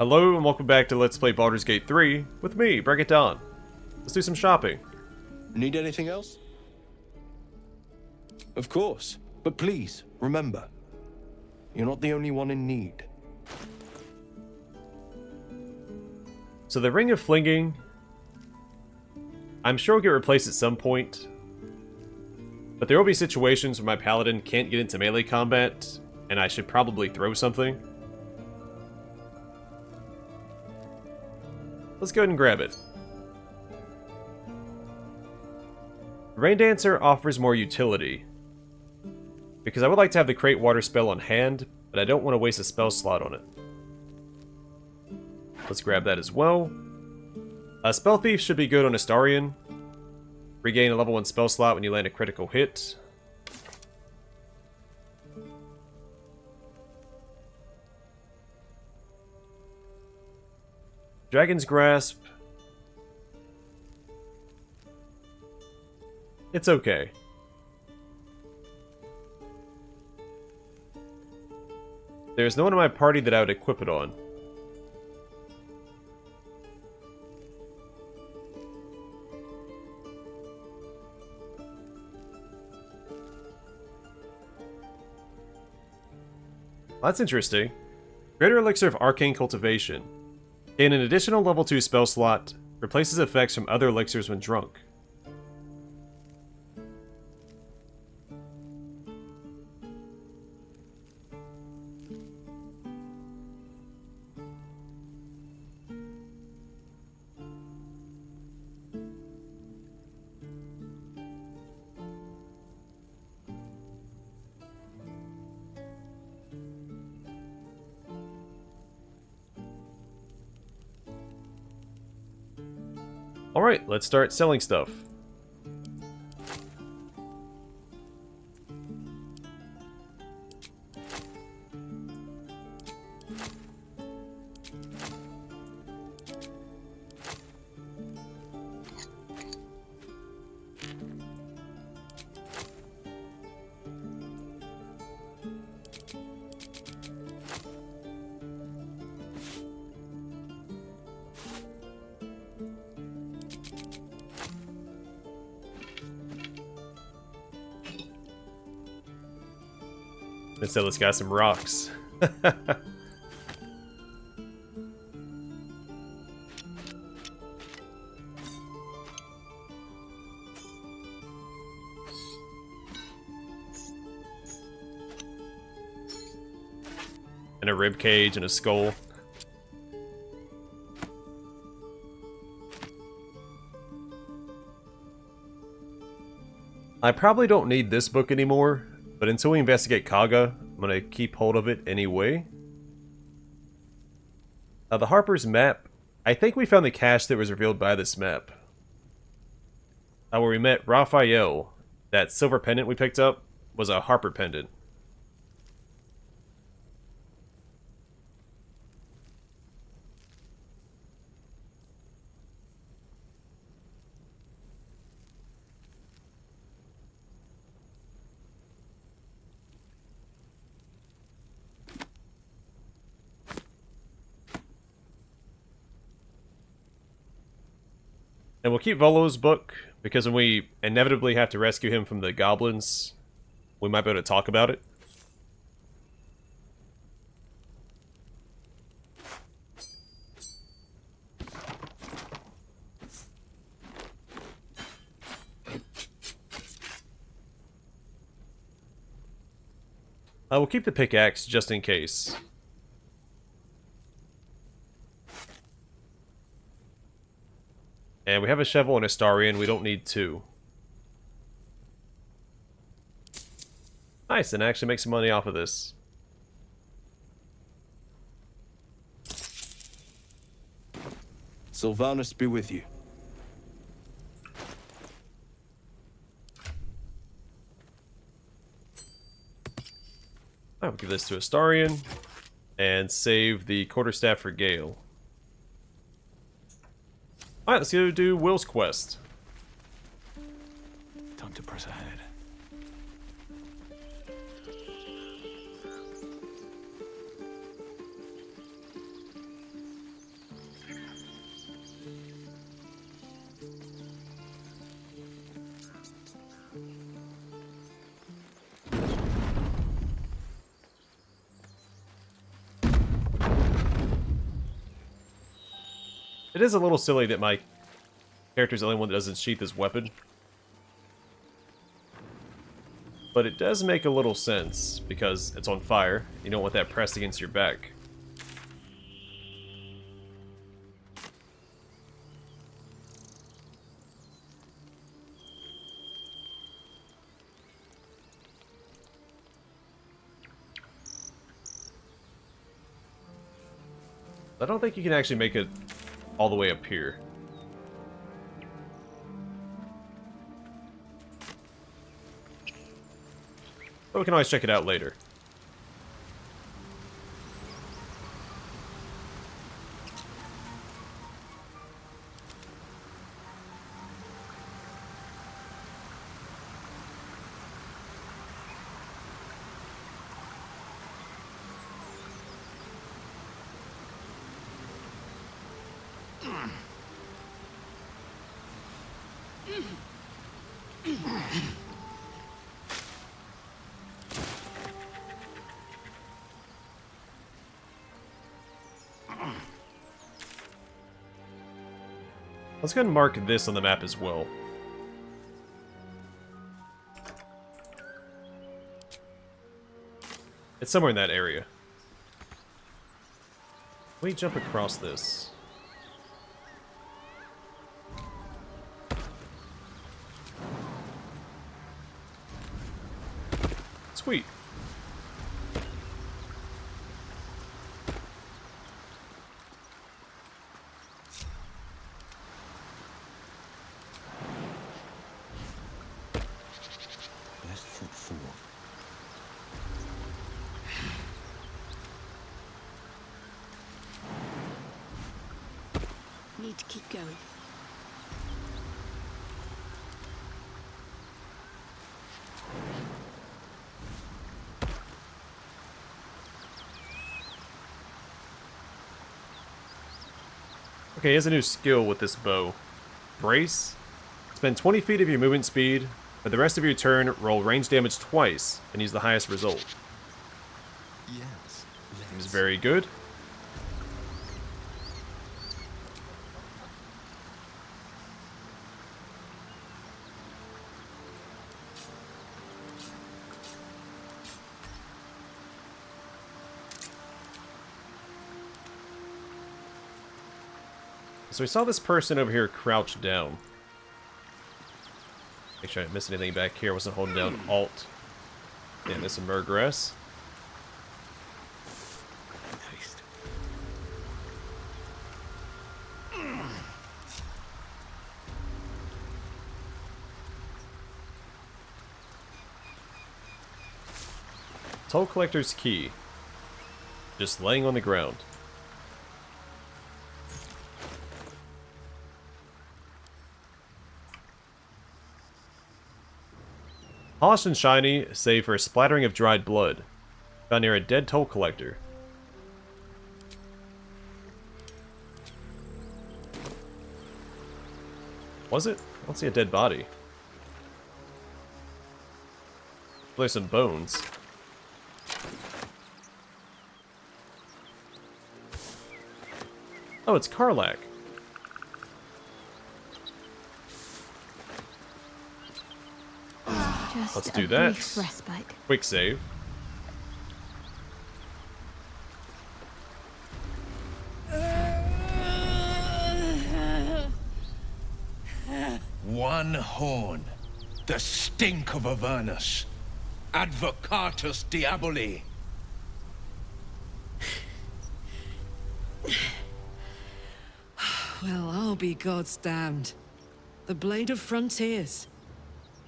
Hello and welcome back to Let's Play Baldur's Gate 3 with me, Break It Down. Let's do some shopping. Need anything else? Of course, but please, remember, you're not the only one in need. So the Ring of Flinging, I'm sure will get replaced at some point, but there will be situations where my paladin can't get into melee combat, and I should probably throw something. Let's go ahead and grab it. Rain Dancer offers more utility, because I would like to have the Create Water spell on hand, but I don't want to waste a spell slot on it. Let's grab that as well. Spell Thief should be good on Astarion. Regain a level 1 spell slot when you land a critical hit. Dragon's Grasp. It's okay. There's no one in my party that I would equip it on. That's interesting. Greater Elixir of Arcane Cultivation. Gain an additional level 2 spell slot. Replaces effects from other elixirs when drunk. Alright, let's start selling stuff. Let's sell this guy some rocks. And a rib cage and a skull. I probably don't need this book anymore. But until we investigate Kaga, I'm going to keep hold of it anyway. The Harper's map. I think we found the cache that was revealed by this map. Where we met Raphael. That silver pendant we picked up was a Harper pendant. And we'll keep Volo's book, because when we inevitably have to rescue him from the goblins, we might be able to talk about it. We'll keep the pickaxe just in case. And we have a shovel and a Astarion, we don't need two. Nice, and actually make some money off of this. Sylvanus be with you. I'll give this to Astarion, and save the quarterstaff for Gale. Alright, let's go do Wyll's quest. Time to press ahead. It is a little silly that my character's the only one that doesn't sheath his weapon. But it does make a little sense, because it's on fire. You don't want that pressed against your back. I don't think you can actually make it all the way up here. But we can always check it out later. Let's go ahead and mark this on the map as well. It's somewhere in that area. Let me jump across this. Sweet. Best foot forward. Need to keep going. Okay, he has a new skill with this bow. Brace. Spend 20 feet of your movement speed. For the rest of your turn, roll range damage twice and use the highest result. Yes. Seems very good. So we saw this person over here crouched down. Make sure I didn't miss anything back here. I wasn't holding down Alt. Didn't miss some Murgrass. Haste. Toll Collector's Key. Just laying on the ground. Polished and shiny, save for a splattering of dried blood. Found near a dead toll collector. Was it? I don't see a dead body. There's some bones. Oh, it's Karlach. Just Let's a do that. brief respite. Quick save. One horn, the stink of Avernus, advocatus diaboli. Well, I'll be God's damned. The Blade of Frontiers.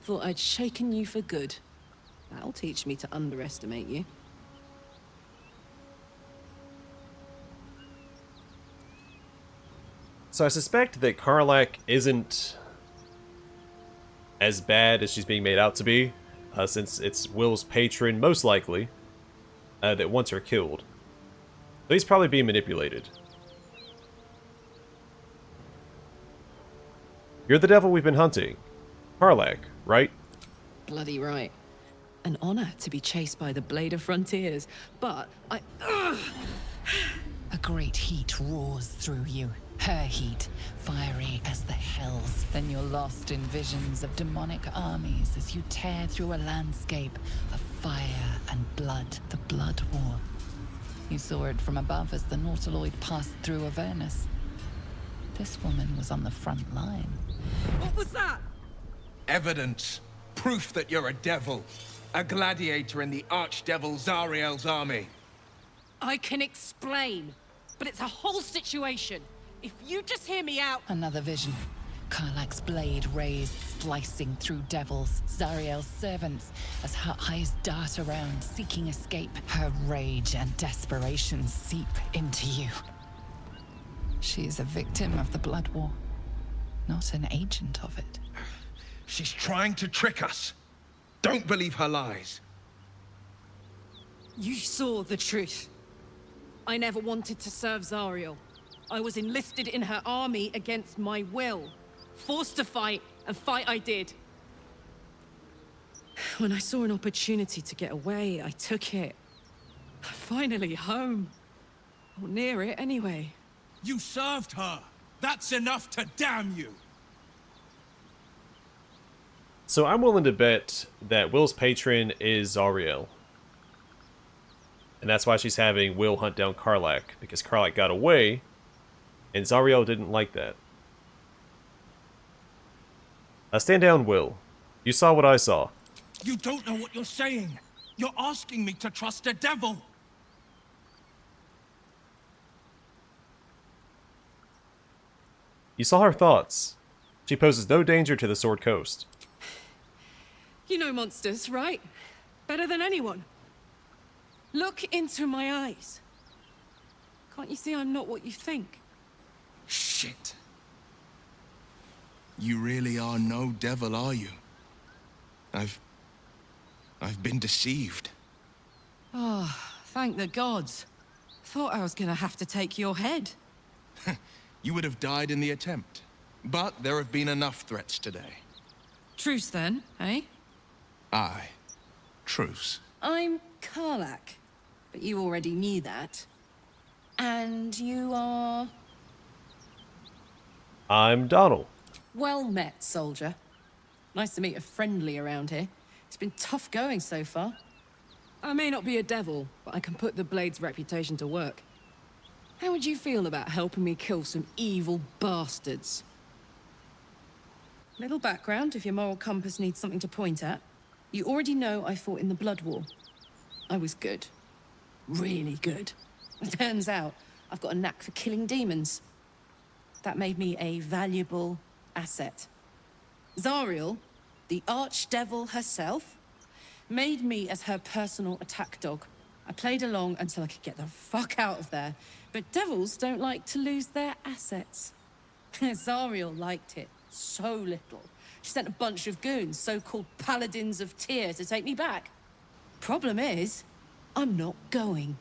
Thought I'd shaken you for good. That'll teach me to underestimate you. So I suspect that Karlach isn't as bad as she's being made out to be, since it's Wyll's patron, most likely, that wants her killed. So he's probably being manipulated. You're the devil we've been hunting. Karlach, right? Bloody right. An honor to be chased by the Blade of Frontiers, but I... A great heat roars through you. Her heat, fiery as the hells. Then you're lost in visions of demonic armies as you tear through a landscape of fire and blood. The Blood War. You saw it from above as the Nautiloid passed through Avernus. This woman was on the front line. What was that? Evidence. Proof that you're a devil. A gladiator in the archdevil Zariel's army. I can explain, but it's a whole situation. If you just hear me out... Another vision. Karlach's blade raised, slicing through devils, Zariel's servants, as her eyes dart around, seeking escape. Her rage and desperation seep into you. She is a victim of the Blood War, not an agent of it. She's trying to trick us. Don't believe her lies. You saw the truth. I never wanted to serve Zariel. I was enlisted in her army against my will. Forced to fight, and fight I did. When I saw an opportunity to get away, I took it. Finally home. Or near it, anyway. You served her. That's enough to damn you. So I'm willing to bet that Wyll's patron is Zariel. And that's why she's having Wyll hunt down Karlach, because Karlach got away, and Zariel didn't like that. Now stand down, Wyll. You saw what I saw. You don't know what you're saying. You're asking me to trust a devil. You saw her thoughts. She poses no danger to the Sword Coast. You know monsters, right? Better than anyone. Look into my eyes. Can't you see I'm not what you think? Shit. You really are no devil, are you? I've been deceived. Oh, thank the gods. Thought I was gonna have to take your head. You would have died in the attempt. But there have been enough threats today. Truce then, eh? Aye. Truce. I'm Karlach, but you already knew that. And you are... I'm Donald. Well met, soldier. Nice to meet a friendly around here. It's been tough going so far. I may not be a devil, but I can put the Blade's reputation to work. How would you feel about helping me kill some evil bastards? Little background, if your moral compass needs something to point at. You already know I fought in the Blood War. I was good. Really good. Turns out, I've got a knack for killing demons. That made me a valuable asset. Zariel, the archdevil herself, made me as her personal attack dog. I played along until I could get the fuck out of there. But devils don't like to lose their assets. Zariel liked it so little. She sent a bunch of goons, so-called paladins of Tyr, to take me back. Problem is, I'm not going.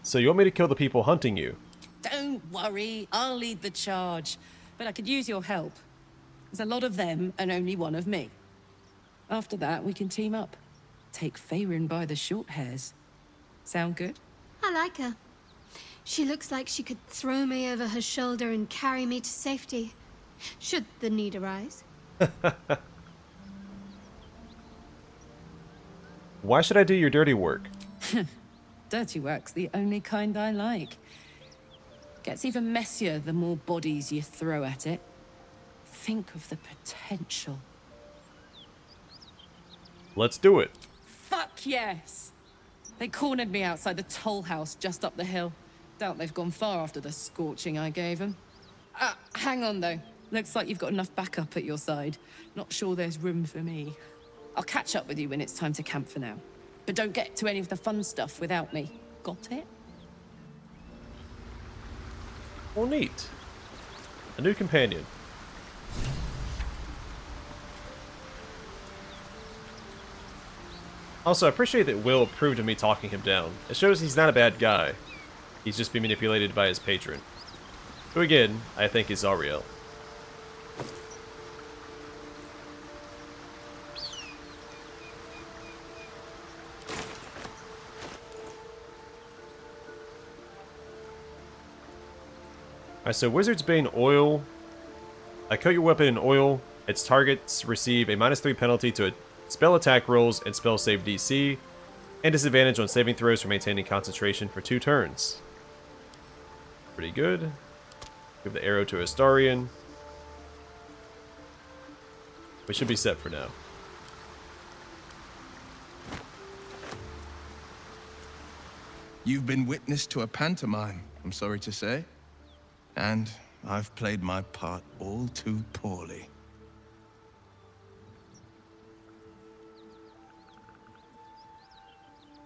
So you want me to kill the people hunting you? Don't worry, I'll lead the charge. But I could use your help. There's a lot of them and only one of me. After that, we can team up. Take Faerun by the short hairs. Sound good? I like her. She looks like she could throw me over her shoulder and carry me to safety, should the need arise. Why should I do your dirty work? Dirty work's the only kind I like. Gets even messier the more bodies you throw at it. Think of the potential. Let's do it. Fuck yes! They cornered me outside the toll house just up the hill. Doubt they've gone far after the scorching I gave them. Hang on though. Looks like you've got enough backup at your side. Not sure there's room for me. I'll catch up with you when it's time to camp for now. But don't get to any of the fun stuff without me. Got it? Well, neat. A new companion. Also, I appreciate that Wyll approved of me talking him down. It shows he's not a bad guy. He's just being manipulated by his patron. Who again, I think is Zariel. Alright, so Wizard's Bane Oil. Coat your weapon in oil. Its targets receive a -3 penalty to spell attack rolls and spell save DC, and disadvantage on saving throws for maintaining concentration for 2 turns. Pretty good. Give the arrow to Astarion. We should be set for now. You've been witness to a pantomime, I'm sorry to say. And I've played my part all too poorly.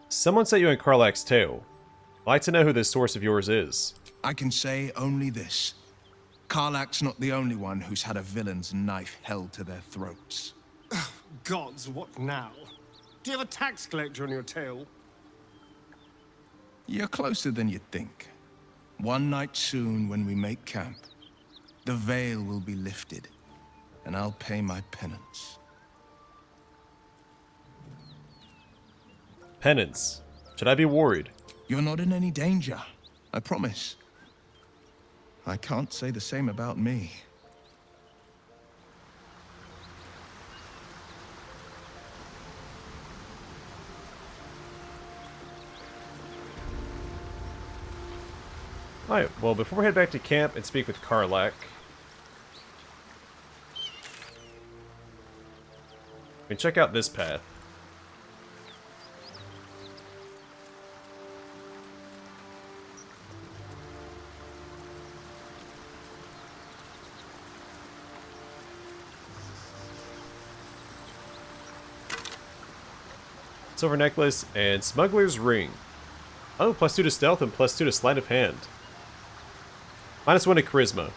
Someone set you in Karlach's tail. I'd like to know who this source of yours is. I can say only this. Karlach's not the only one who's had a villain's knife held to their throats. Gods, what now? Do you have a tax collector on your tail? You're closer than you'd think. One night soon, when we make camp, the veil will be lifted, and I'll pay my penance. Penance. Should I be worried? You're not in any danger, I promise. I can't say the same about me. Alright, well, before we head back to camp and speak with Karlach, we can check out this path. Silver necklace and smuggler's ring. Oh, +2 to stealth and +2 to sleight of hand. -1 to charisma.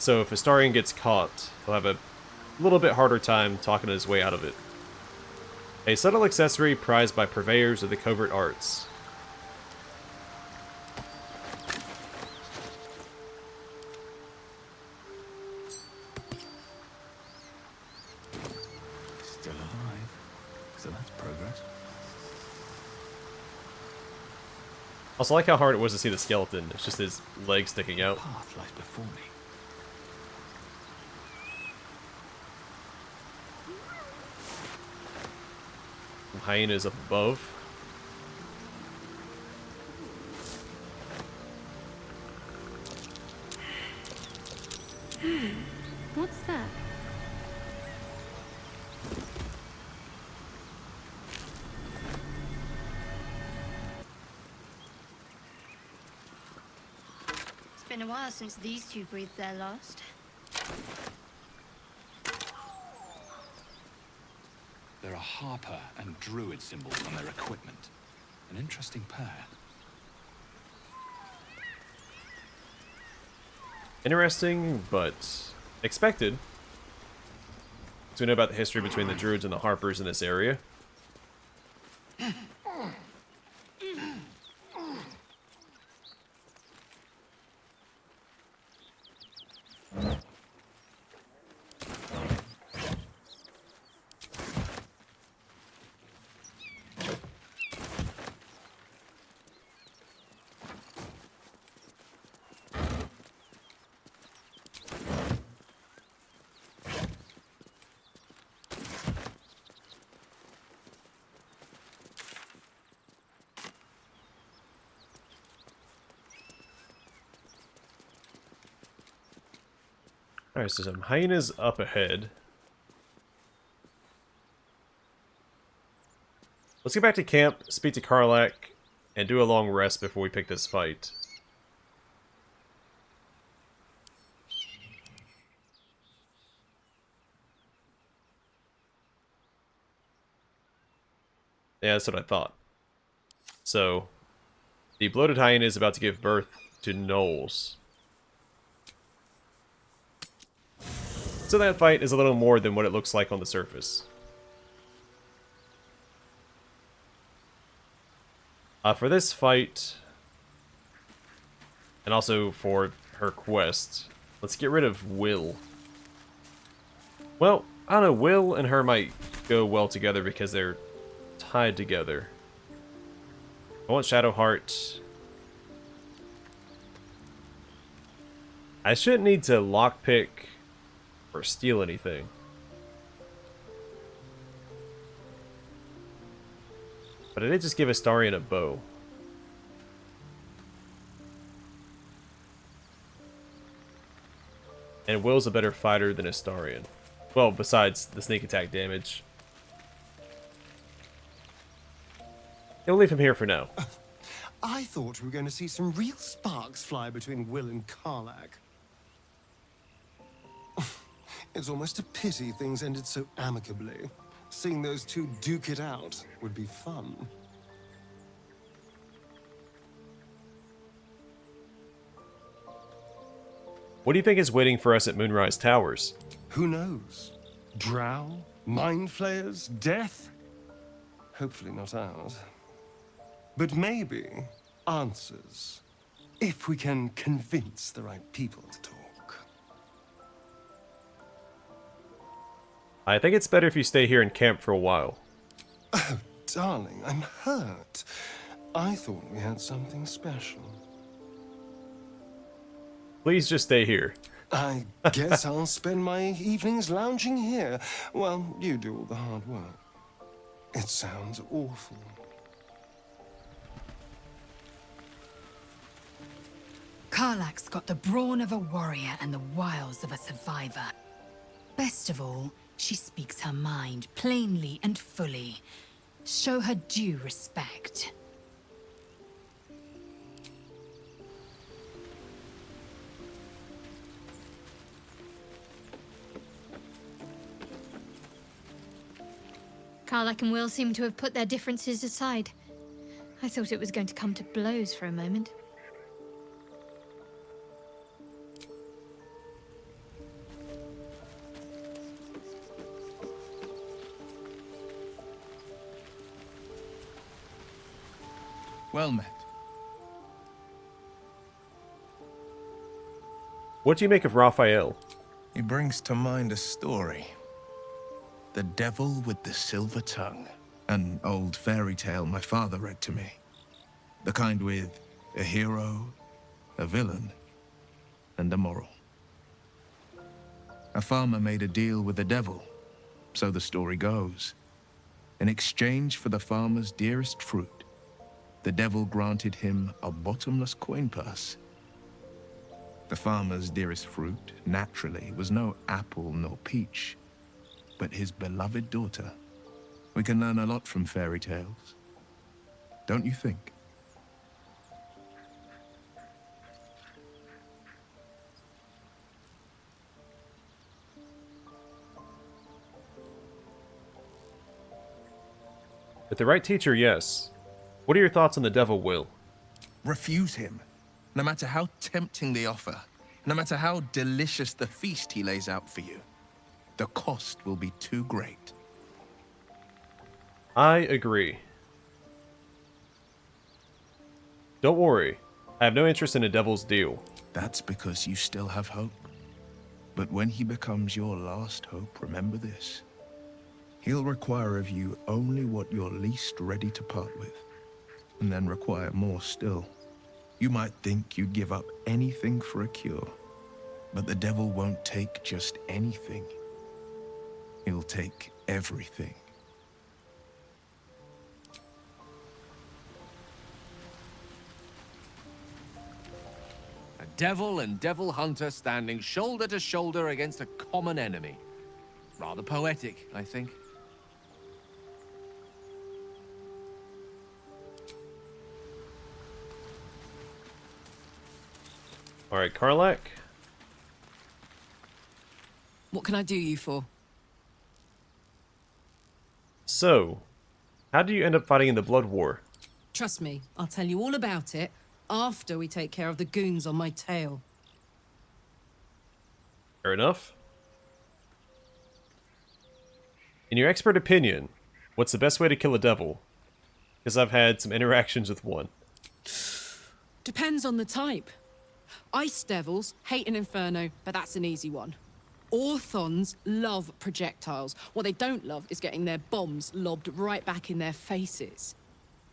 So if Astarion gets caught, he'll have a little bit harder time talking his way out of it. A subtle accessory prized by purveyors of the covert arts. Still alive. So that's progress. Also, I like how hard it was to see the skeleton. It's just his leg sticking out. Path lies before me. Hyenas up above. What's that? It's been a while since these two breathed their last. There are Harper and Druid symbols on their equipment. An interesting pair. Interesting, but expected. So we know about the history between the Druids and the Harpers in this area. Alright, so some hyenas up ahead. Let's get back to camp, speak to Karlach, and do a long rest before we pick this fight. Yeah, that's what I thought. So, the bloated hyena is about to give birth to gnolls. So that fight is a little more than what it looks like on the surface. For this fight, and also for her quest, let's get rid of Wyll. Well, I don't know, Wyll and her might go well together because they're tied together. I want Shadowheart. I shouldn't need to lockpick or steal anything. But I did just give Astarion a bow. And Wyll's a better fighter than Astarion. Well, besides the sneak attack damage. We'll leave him here for now. I thought we were going to see some real sparks fly between Wyll and Karlach. It's almost a pity things ended so amicably. Seeing those two duke it out would be fun. What do you think is waiting for us at Moonrise Towers? Who knows? Drow? Mind flayers? Death? Hopefully not ours. But maybe answers. If we can convince the right people to talk. I think it's better if you stay here and camp for a while. Oh, darling, I'm hurt. I thought we had something special. Please just stay here. I guess I'll spend my evenings lounging here while you do all the hard work. It sounds awful. Karlach's got the brawn of a warrior and the wiles of a survivor. Best of all, she speaks her mind plainly and fully. Show her due respect. Karlach and Wyll seem to have put their differences aside. I thought it was going to come to blows for a moment. Well met. What do you make of Raphael? He brings to mind a story. The Devil with the Silver Tongue. An old fairy tale my father read to me. The kind with a hero, a villain, and a moral. A farmer made a deal with the devil, so the story goes. In exchange for the farmer's dearest fruit, the devil granted him a bottomless coin purse. The farmer's dearest fruit, naturally, was no apple nor peach, but his beloved daughter. We can learn a lot from fairy tales. Don't you think? With the right teacher, yes. What are your thoughts on the devil, Wyll? Refuse him, no matter how tempting the offer, no matter how delicious the feast he lays out for you. The cost will be too great. I agree. Don't worry. I have no interest in a devil's deal. That's because you still have hope. But when he becomes your last hope, remember this. He'll require of you only what you're least ready to part with, and then require more still. You might think you'd give up anything for a cure, but the devil won't take just anything. He'll take everything. A devil and devil hunter standing shoulder to shoulder against a common enemy. Rather poetic, I think. Alright, Karlach. What can I do you for? So, how do you end up fighting in the Blood War? Trust me, I'll tell you all about it after we take care of the goons on my tail. Fair enough. In your expert opinion, what's the best way to kill a devil? Because I've had some interactions with one. Depends on the type. Ice devils hate an inferno, but that's an easy one. Orthons love projectiles. What they don't love is getting their bombs lobbed right back in their faces.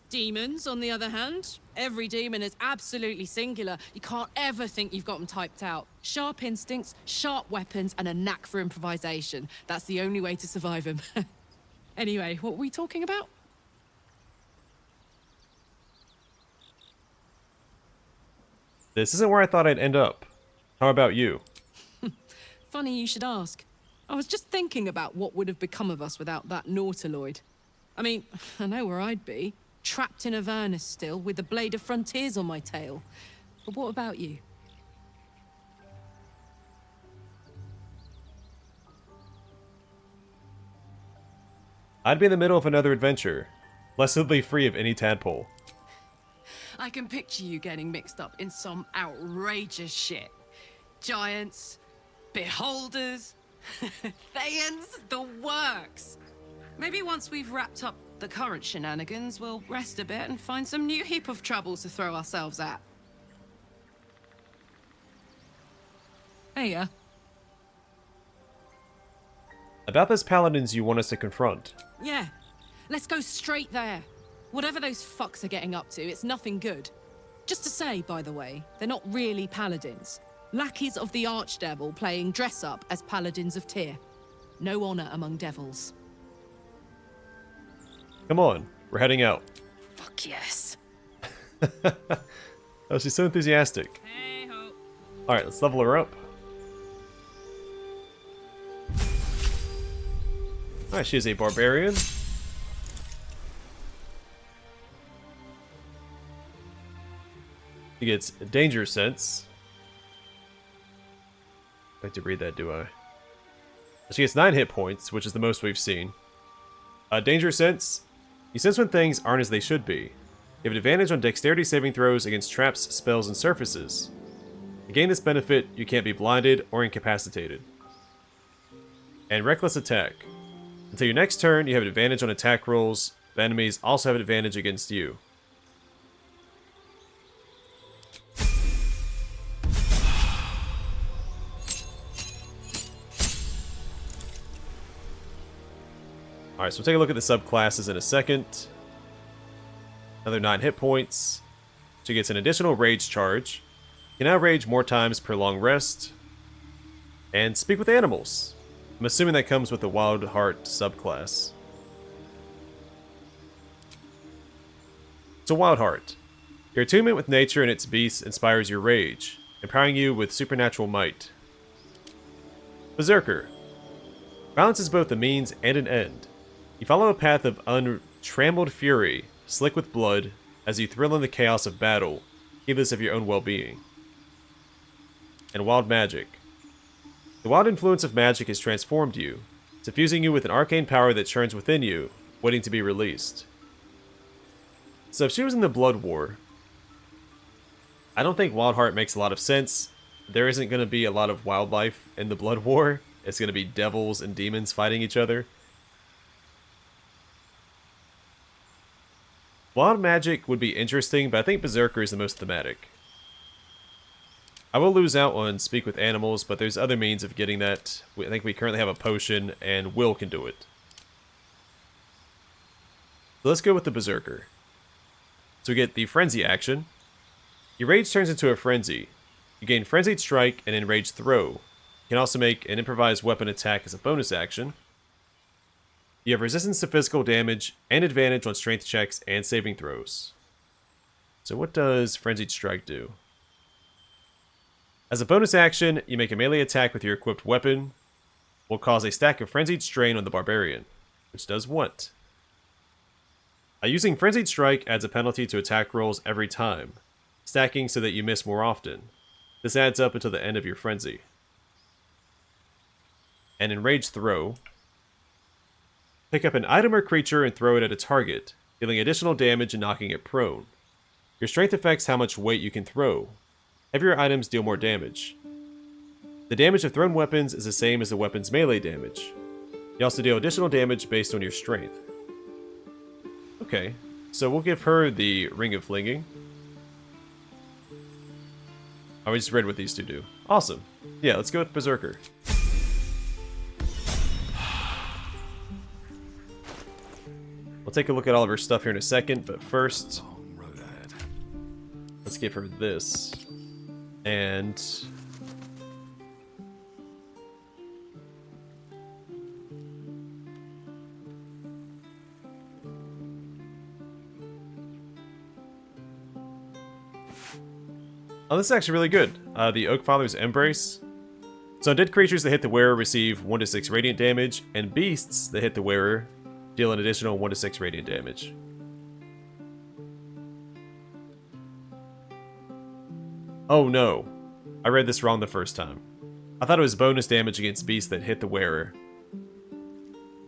Demons, on the other hand, every demon is absolutely singular. You can't ever think you've got them typed out. Sharp instincts, sharp weapons, and a knack for improvisation. That's the only way to survive them. Anyway, what were we talking about? This isn't where I thought I'd end up. How about you? Funny you should ask. I was just thinking about what would have become of us without that Nautiloid. I mean, I know where I'd be. Trapped in Avernus still, with the Blade of Frontiers on my tail. But what about you? I'd be in the middle of another adventure, blessedly free of any tadpole. I can picture you getting mixed up in some outrageous shit. Giants, beholders, Thayans, the works. Maybe once we've wrapped up the current shenanigans, we'll rest a bit and find some new heap of troubles to throw ourselves at. Hey, About those paladins you want us to confront. yeah, let's go straight there. Whatever those fucks are getting up to, it's nothing good. Just to say, by the way, they're not really paladins. Lackeys of the Archdevil playing dress-up as paladins of Tyr. No honor among devils. Come on, we're heading out. Fuck yes. Oh, she's so enthusiastic. Hey-ho. Alright, let's level her up. Alright, she is a barbarian. She gets danger sense. I like to read that, do I? She gets 9 hit points, which is the most we've seen. Danger sense. You sense when things aren't as they should be. You have an advantage on dexterity saving throws against traps, spells, and surfaces. To gain this benefit, you can't be blinded or incapacitated. And reckless attack. Until your next turn, you have an advantage on attack rolls, but enemies also have an advantage against you. Alright, so we'll take a look at the subclasses in a second. Another 9 hit points. She gets an additional rage charge. You can now rage more times per long rest. And speak with animals. I'm assuming that comes with the Wild Heart subclass. So Wild Heart. Your attunement with nature and its beasts inspires your rage, empowering you with supernatural might. Berserker. Violence is both a means and an end. You follow a path of untrammeled fury, slick with blood, as you thrill in the chaos of battle, heedless of your own well-being. And Wild Magic. The wild influence of magic has transformed you, suffusing you with an arcane power that churns within you, waiting to be released. So if she was in the Blood War, I don't think Wild Heart makes a lot of sense. There isn't going to be a lot of wildlife in the Blood War. It's going to be devils and demons fighting each other. Wild Magic would be interesting, but I think Berserker is the most thematic. I will lose out on Speak with Animals, but there's other means of getting that. I think we currently have a potion, and Wyll can do it. So let's go with the Berserker. So we get the Frenzy action. Your rage turns into a frenzy. You gain Frenzied Strike and Enraged Throw. You can also make an improvised weapon attack as a bonus action. You have resistance to physical damage and advantage on strength checks and saving throws. So what does Frenzied Strike do? As a bonus action, you make a melee attack with your equipped weapon. Will cause a stack of Frenzied Strain on the Barbarian. Which does what? Using Frenzied Strike adds a penalty to attack rolls every time, stacking so that you miss more often. This adds up until the end of your frenzy. And Enraged Throw. Pick up an item or creature and throw it at a target, dealing additional damage and knocking it prone. Your strength affects how much weight you can throw. Heavier items deal more damage. The damage of thrown weapons is the same as the weapon's melee damage. You also deal additional damage based on your strength. Okay, so we'll give her the Ring of Flinging. Oh, we just read what these two do. Awesome. Yeah, let's go with Berserker. We'll take a look at all of her stuff here in a second, but first, let's give her this. And oh, this is actually really good. The Oak Father's Embrace. So undead creatures that hit the wearer receive 1d6 radiant damage, and beasts that hit the wearer deal an additional 1d6 radiant damage. Oh no, I read this wrong the first time. I thought it was bonus damage against beasts that hit the wearer.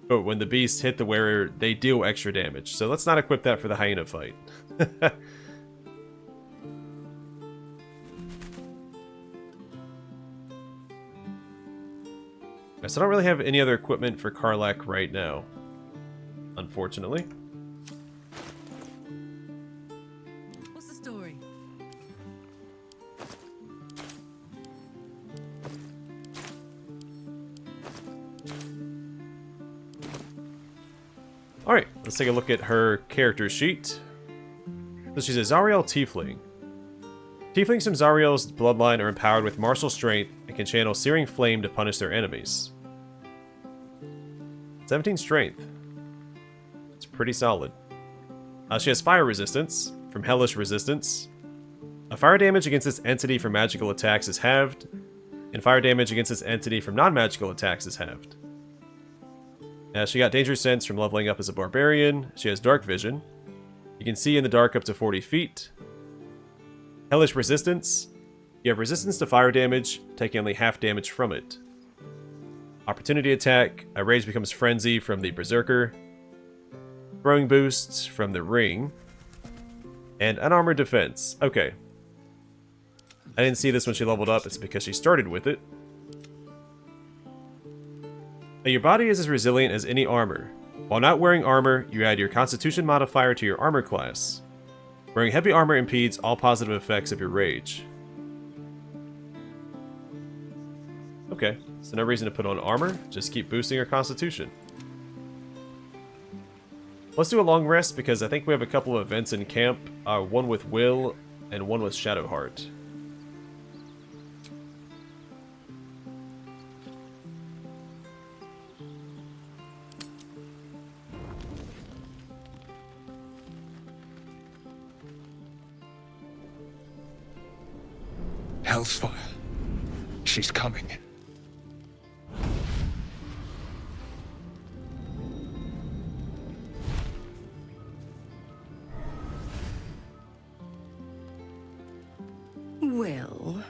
But when the beasts hit the wearer, they deal extra damage. So let's not equip that for the hyena fight. So I don't really have any other equipment for Karlach right now, unfortunately. What's the story? Alright, let's take a look at her character sheet. So she's a Zariel Tiefling. Tieflings from Zariel's bloodline are empowered with martial strength and can channel Searing Flame to punish their enemies. 17 strength. It's pretty solid. She has fire resistance from Hellish Resistance. Fire damage against this entity from magical attacks is halved, and fire damage against this entity from non-magical attacks is halved. She got Danger Sense from leveling up as a barbarian. She has Dark Vision. You can see in the dark up to 40 feet. Hellish Resistance. You have resistance to fire damage, taking only half damage from it. Opportunity Attack. Rage becomes Frenzy from the Berserker. Throwing Boosts from the Ring. And Unarmored Defense. Okay. I didn't see this when she leveled up. It's because she started with it. Now, your body is as resilient as any armor. While not wearing armor, you add your Constitution modifier to your armor class. Wearing heavy armor impedes all positive effects of your rage. Okay, so no reason to put on armor, just keep boosting your Constitution. Let's do a long rest because I think we have a couple of events in camp, one with Wyll and one with Shadowheart. Hellsfire. She's coming. Wyll,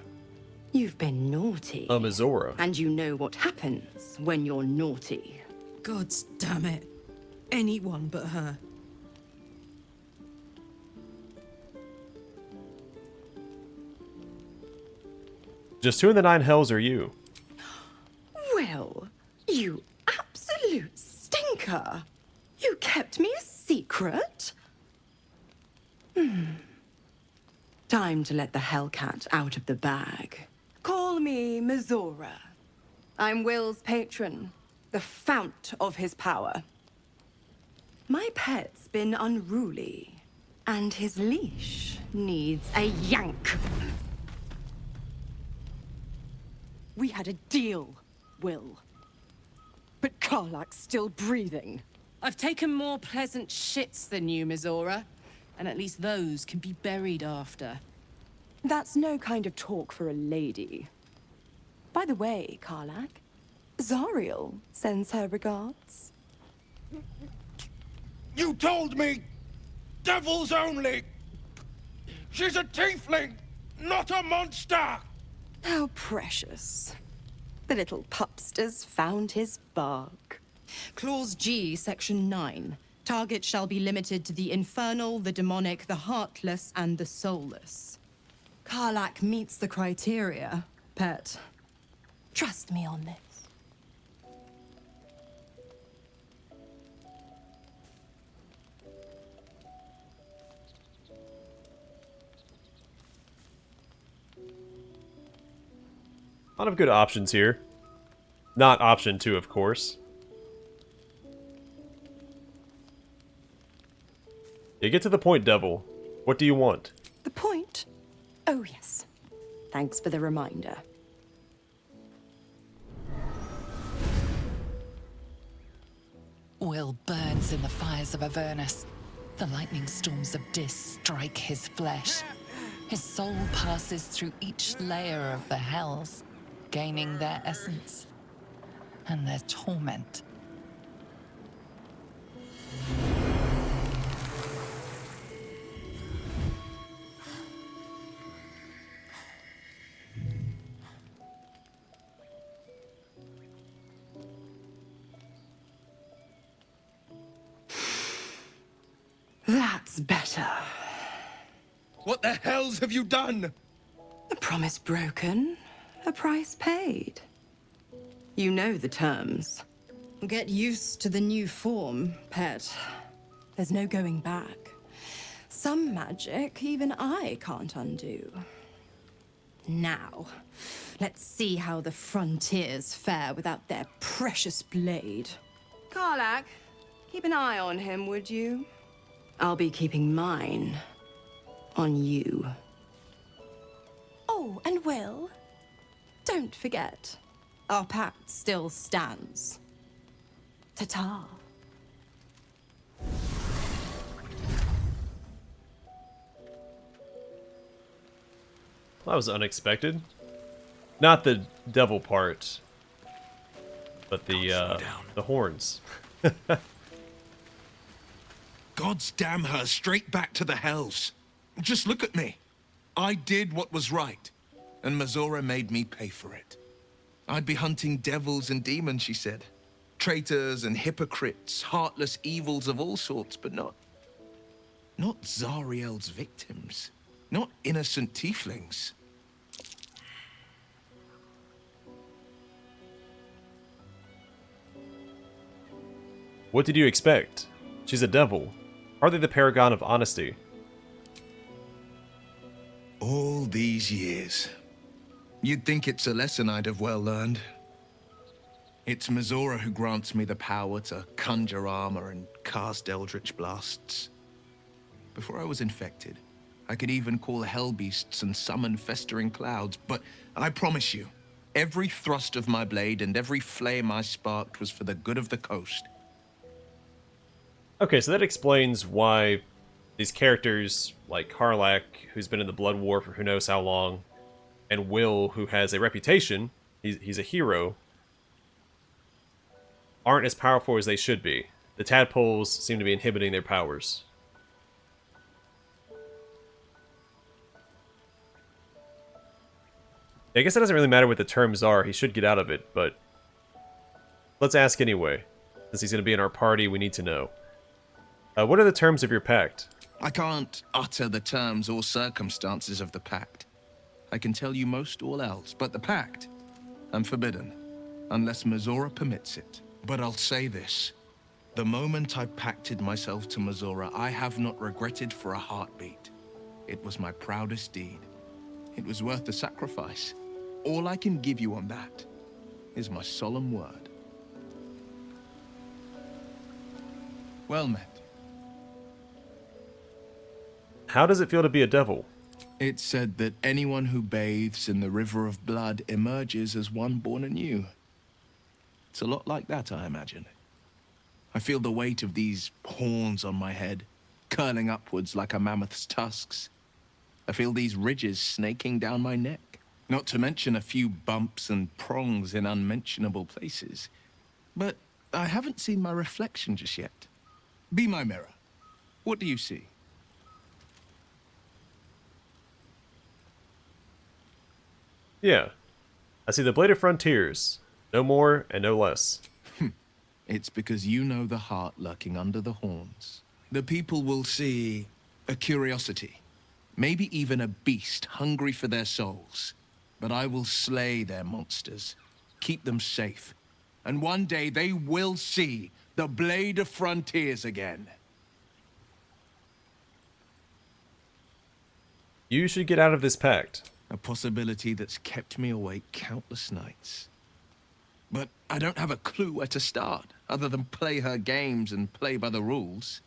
you've been naughty. Mizora. And you know what happens when you're naughty. God damn it. Anyone but her. Just who in the nine hells are you? Wyll, you absolute stinker. You kept me a secret? Time to let the Hellcat out of the bag. Call me Mizora. I'm Wyll's patron, the fount of his power. My pet's been unruly, and his leash needs a yank. We had a deal, Wyll. But Karlach's still breathing. I've taken more pleasant shits than you, Mizora. And at least those can be buried after. That's no kind of talk for a lady. By the way, Karlach, Zariel sends her regards. You told me! Devils only! She's a tiefling, not a monster! How precious. The little pupster's found his bark. Clause G, Section 9. Target shall be limited to the infernal, the demonic, the heartless, and the soulless. Karlach meets the criteria, pet. Trust me on this. A lot of good options here. Not option 2, of course. Yeah, get to the point, Devil. What do you want? The point? Oh, yes. Thanks for the reminder. Wyll burns in the fires of Avernus. The lightning storms of Dis strike his flesh. His soul passes through each layer of the hells, gaining their essence and their torment. That's better. What the hells have you done? A promise broken, a price paid. You know the terms. Get used to the new form, pet. There's no going back. Some magic even I can't undo. Now, let's see how the frontiers fare without their precious blade. Karlach, keep an eye on him, would you? I'll be keeping mine on you. Oh, and Wyll, don't forget, our pact still stands. Ta-ta. Well, that was unexpected. Not the devil part, but the horns. Gods damn her, straight back to the hells. Just look at me. I did what was right, and Mizora made me pay for it. I'd be hunting devils and demons, she said. Traitors and hypocrites, heartless evils of all sorts, but not Zariel's victims. Not innocent tieflings. What did you expect? She's a devil. Hardly the paragon of honesty. All these years. You'd think it's a lesson I'd have well learned. It's Mizora who grants me the power to conjure armor and cast eldritch blasts. Before I was infected, I could even call hell beasts and summon festering clouds, but I promise you, every thrust of my blade and every flame I sparked was for the good of the coast. Okay, so that explains why these characters, like Karlach, who's been in the Blood War for who knows how long, and Wyll, who has a reputation, he's a hero, aren't as powerful as they should be. The tadpoles seem to be inhibiting their powers. I guess it doesn't really matter what the terms are. He should get out of it, but let's ask anyway. Since he's going to be in our party, we need to know. What are the terms of your pact? I can't utter the terms or circumstances of the pact. I can tell you most all else, but the pact, I'm forbidden, unless Mizora permits it. But I'll say this. The moment I pacted myself to Mizora, I have not regretted for a heartbeat. It was my proudest deed. It was worth the sacrifice. All I can give you on that is my solemn word. Well met. How does it feel to be a devil? It's said that anyone who bathes in the river of blood emerges as one born anew. It's a lot like that, I imagine. I feel the weight of these horns on my head, curling upwards like a mammoth's tusks. I feel these ridges snaking down my neck, not to mention a few bumps and prongs in unmentionable places. But I haven't seen my reflection just yet. Be my mirror. What do you see? Yeah. I see the Blade of Frontiers. No more and no less. It's because you know the heart lurking under the horns. The people will see a curiosity. Maybe even a beast hungry for their souls. But I will slay their monsters. Keep them safe. And one day they will see the Blade of Frontiers again. You should get out of this pact. A possibility that's kept me awake countless nights. But I don't have a clue where to start, other than play her games and play by the rules.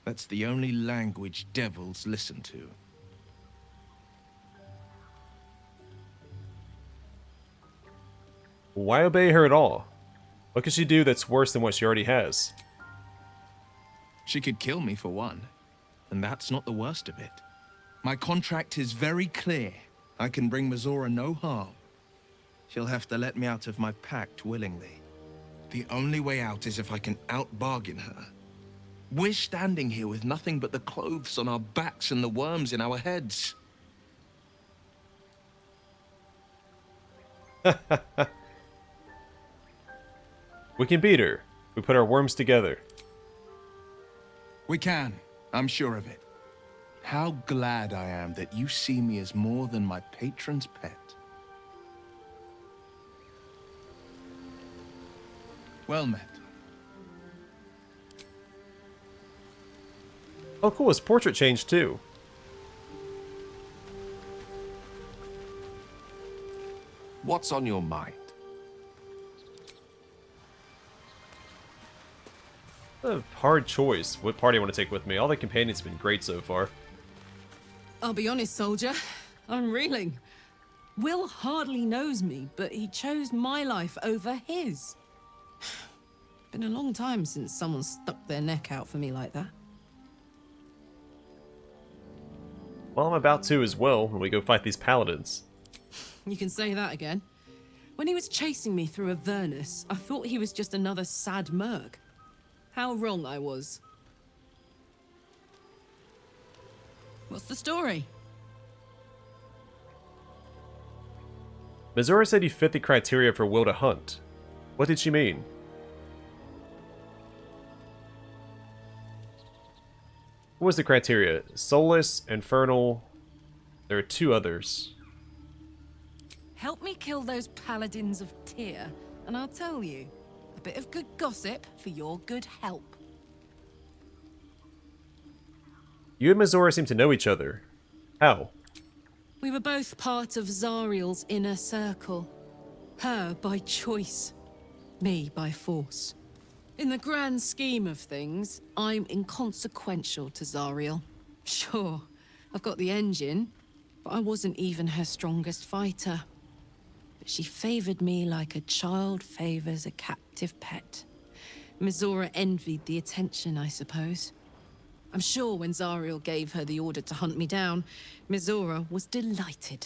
That's the only language devils listen to. Why obey her at all? What could she do that's worse than what she already has? She could kill me for one, and that's not the worst of it. My contract is very clear. I can bring Mizora no harm. She'll have to let me out of my pact willingly. The only way out is if I can out-bargain her. We're standing here with nothing but the clothes on our backs and the worms in our heads. We can beat her. We put our worms together. We can. I'm sure of it. How glad I am that you see me as more than my patron's pet. Well met. Oh cool, his portrait changed too. What's on your mind? A hard choice. What party I want to take with me? All the companions have been great so far. I'll be honest, soldier. I'm reeling. Wyll hardly knows me, but he chose my life over his. Been a long time since someone stuck their neck out for me like that. Well, I'm about to as well when we go fight these paladins. You can say that again. When he was chasing me through Avernus, I thought he was just another sad merc. How wrong I was. What's the story? Mizora said you fit the criteria for Wyll to hunt. What did she mean? What was the criteria? Soulless, Infernal. There are two others. Help me kill those paladins of Tyr, and I'll tell you. A bit of good gossip for your good help. You and Mizora seem to know each other. How? We were both part of Zariel's inner circle. Her by choice, me by force. In the grand scheme of things, I'm inconsequential to Zariel. Sure, I've got the engine, but I wasn't even her strongest fighter. But she favored me like a child favors a captive pet. Mizora envied the attention, I suppose. I'm sure when Zariel gave her the order to hunt me down, Mizora was delighted.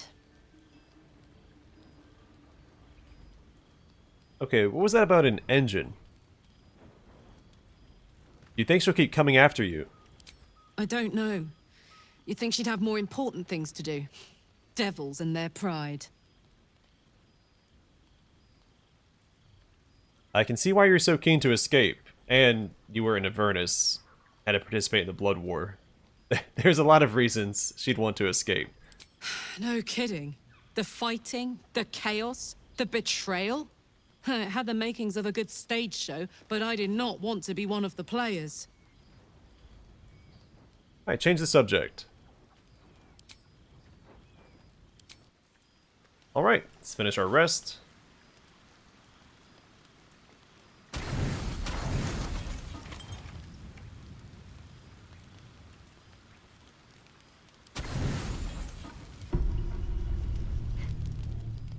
Okay, what was that about an engine? You think she'll keep coming after you? I don't know. You'd think she'd have more important things to do. Devils and their pride. I can see why you're so keen to escape, and you were in Avernus, had to participate in the Blood War. There's a lot of reasons she'd want to escape. No kidding. The fighting, the chaos, the betrayal. It had the makings of a good stage show, but I did not want to be one of the players. Alright, change the subject. Alright, let's finish our rest.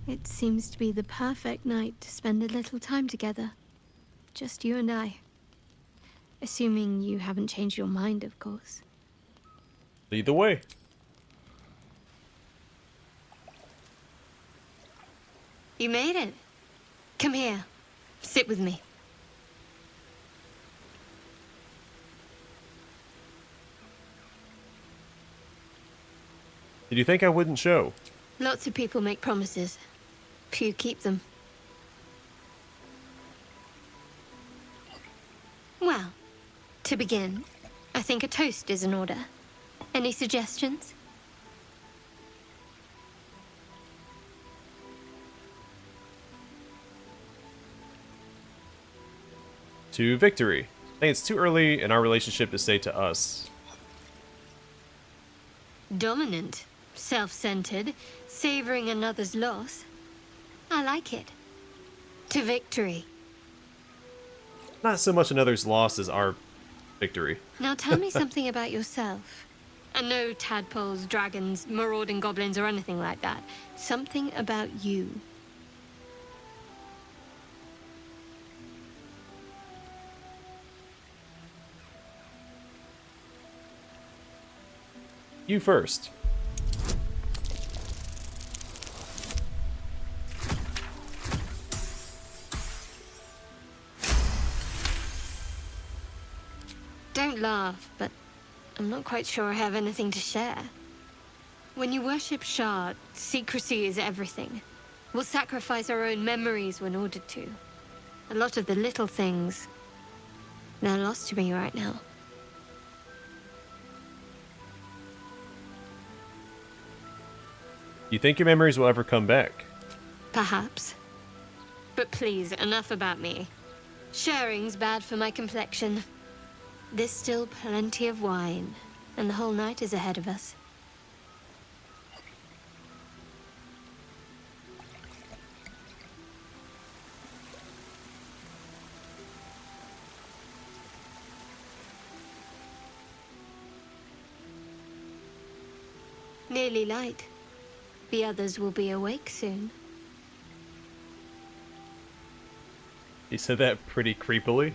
It seems to be the perfect night to spend a little time together. Just you and I. Assuming you haven't changed your mind, of course. Lead the way. You made it. Come here. Sit with me. Did you think I wouldn't show? Lots of people make promises. Few keep them. Well, to begin, I think a toast is in order. Any suggestions? To victory. I think it's too early in our relationship to say to us. Dominant, self-centered, savoring another's loss. I like it. To victory. Not so much another's loss as our victory. Now tell me something about yourself. And no tadpoles, dragons, marauding goblins, or anything like that. Something about you. You first. Don't laugh, but I'm not quite sure I have anything to share. When you worship Shard, secrecy is everything. We'll sacrifice our own memories when ordered to. A lot of the little things, they're lost to me right now. You think your memories will ever come back? Perhaps. But please, enough about me. Sharing's bad for my complexion. There's still plenty of wine, and the whole night is ahead of us. Nearly light. The others will be awake soon. He said that pretty creepily.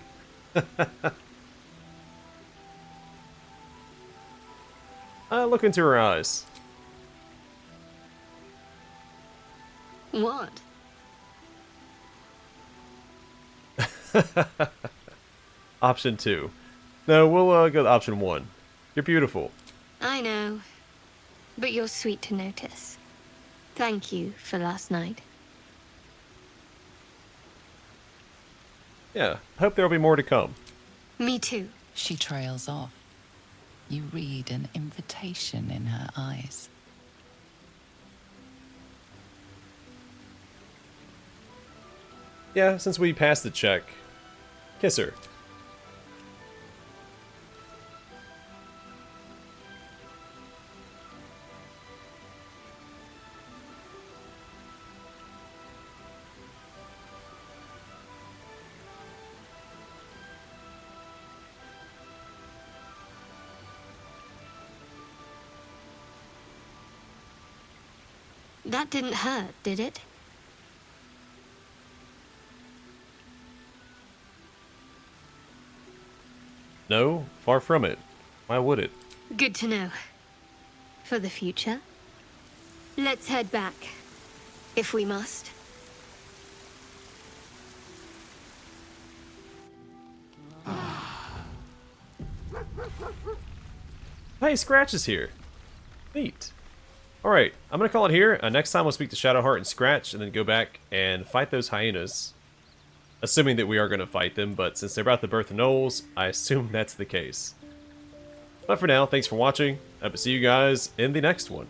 Look into her eyes. What? Option 2. No, we'll go to option 1. You're beautiful. I know. But you're sweet to notice. Thank you for last night. Yeah, I hope there'll be more to come. Me too. She trails off. You read an invitation in her eyes. Yeah, since we passed the check, kiss her. That didn't hurt, did it? No, far from it. Why would it? Good to know. For the future. Let's head back. If we must. Hey, Scratch is here. Neat. Alright, I'm going to call it here. Next time we'll speak to Shadowheart and Scratch, and then go back and fight those hyenas. Assuming that we are going to fight them, but since they're about to birth gnolls, I assume that's the case. But for now, thanks for watching. I hope to see you guys in the next one.